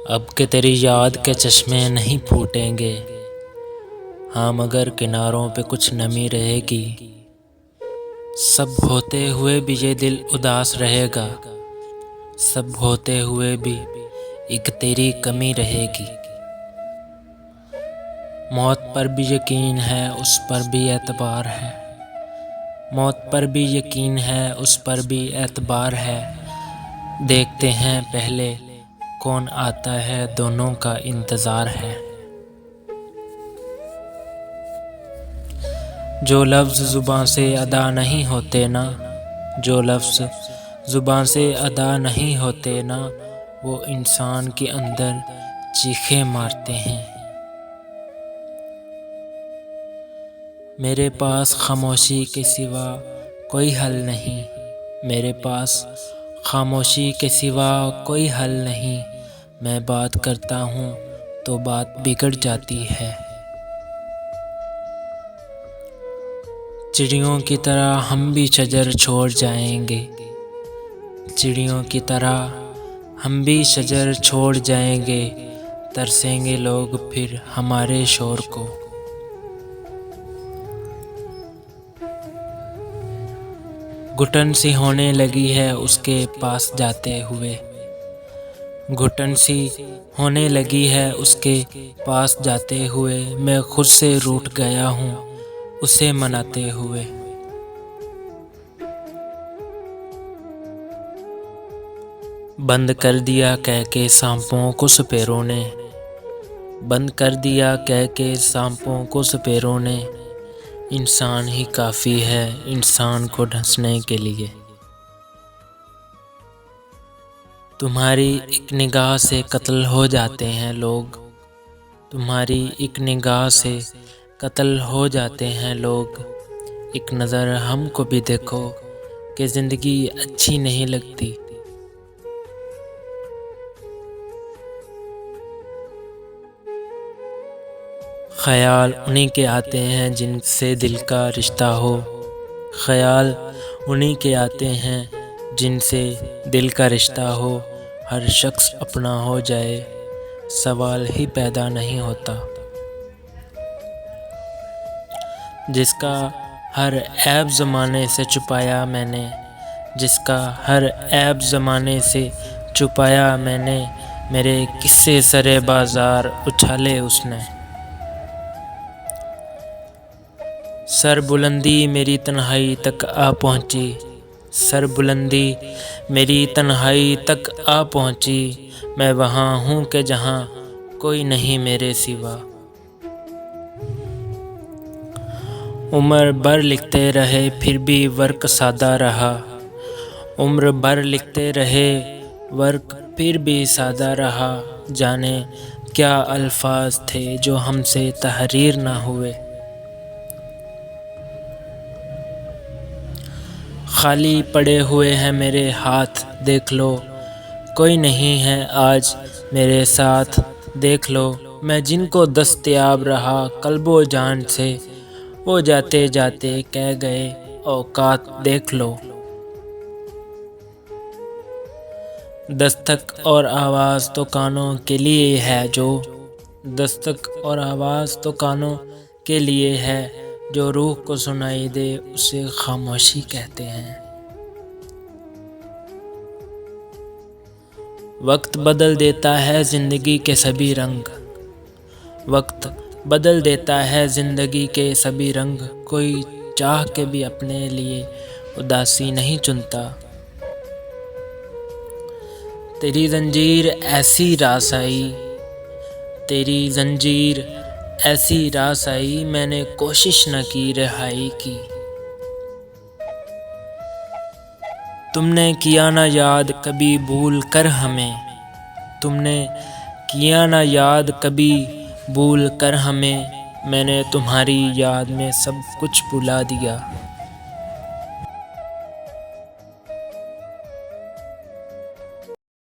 اب کہ تیری یاد کے چشمے نہیں پھوٹیں گے، ہاں مگر کناروں پہ کچھ نمی رہے گی۔ سب ہوتے ہوئے بھی یہ دل اداس رہے گا، سب ہوتے ہوئے بھی ایک تیری کمی رہے گی۔ موت پر بھی یقین ہے، اس پر بھی اعتبار ہے، موت پر بھی یقین ہے، اس پر بھی اعتبار ہے۔ دیکھتے ہیں پہلے کون آتا ہے، دونوں کا انتظار ہے۔ جو لفظ زباں سے ادا نہیں ہوتے نا، جو لفظ زباں سے ادا نہیں ہوتے نا، وہ انسان کے اندر چیخیں مارتے ہیں۔ میرے پاس خاموشی کے سوا کوئی حل نہیں، میرے پاس خاموشی کے سوا کوئی حل نہیں۔ میں بات کرتا ہوں تو بات بگڑ جاتی ہے۔ چڑیوں کی طرح ہم بھی شجر چھوڑ جائیں گے، چڑیوں کی طرح ہم بھی شجر چھوڑ جائیں گے، ترسیں گے لوگ پھر ہمارے شور کو۔ گھٹن سی ہونے لگی ہے اس کے پاس جاتے ہوئے، گھٹن سی ہونے لگی ہے اس کے پاس جاتے ہوئے، میں خود سے روٹھ گیا ہوں اسے مناتے ہوئے۔ بند کر دیا کہہ کے سانپوں کو سپیروں نے، بند کر دیا کہہ کے سانپوں کو سپیروں نے، انسان ہی کافی ہے انسان کو ڈھانسنے کے لیے۔ تمہاری ایک نگاہ سے قتل ہو جاتے ہیں لوگ، تمہاری ایک نگاہ سے قتل ہو جاتے ہیں لوگ۔ ایک نظر ہم کو بھی دیکھو کہ زندگی اچھی نہیں لگتی۔ خیال انہی کے آتے ہیں جن سے دل کا رشتہ ہو، خیال انہی کے آتے ہیں جن سے دل کا رشتہ ہو۔ ہر شخص اپنا ہو جائے سوال ہی پیدا نہیں ہوتا۔ جس کا ہر عیب زمانے سے چھپایا میں نے، جس کا ہر عیب زمانے سے چھپایا میں نے، میرے قصے سرے بازار اچھالے اس نے۔ سر بلندی میری تنہائی تک آ پہنچی، سر بلندی میری تنہائی تک آ پہنچی، میں وہاں ہوں کہ جہاں کوئی نہیں میرے سوا۔ عمر بھر لکھتے رہے پھر بھی ورق سادہ رہا، عمر بھر لکھتے رہے ورق پھر بھی سادہ رہا، جانے کیا الفاظ تھے جو ہم سے تحریر نہ ہوئے۔ خالی پڑے ہوئے ہیں میرے ہاتھ دیکھ لو، کوئی نہیں ہے آج میرے ساتھ دیکھ لو، میں جن کو دستیاب رہا قلب و جان سے، وہ جاتے جاتے کہہ گئے اوقات دیکھ لو۔ دستک اور آواز تو کانوں کے لیے ہے جو، دستک اور آواز تو کانوں کے لیے ہے، جو روح کو سنائی دے اسے خاموشی کہتے ہیں۔ وقت بدل دیتا ہے زندگی کے سبھی رنگ، وقت بدل دیتا ہے زندگی کے سبھی رنگ، کوئی چاہ کے بھی اپنے لیے اداسی نہیں چنتا۔ تیری زنجیر ایسی راس آئی، تیری زنجیر ایسی راس آئی، میں نے کوشش نہ کی رہائی کی۔ تم نے کیا نہ یاد کبھی بھول کر ہمیں، تم نے کیا نہ یاد کبھی بھول کر ہمیں، میں نے تمہاری یاد میں سب کچھ بھلا دیا۔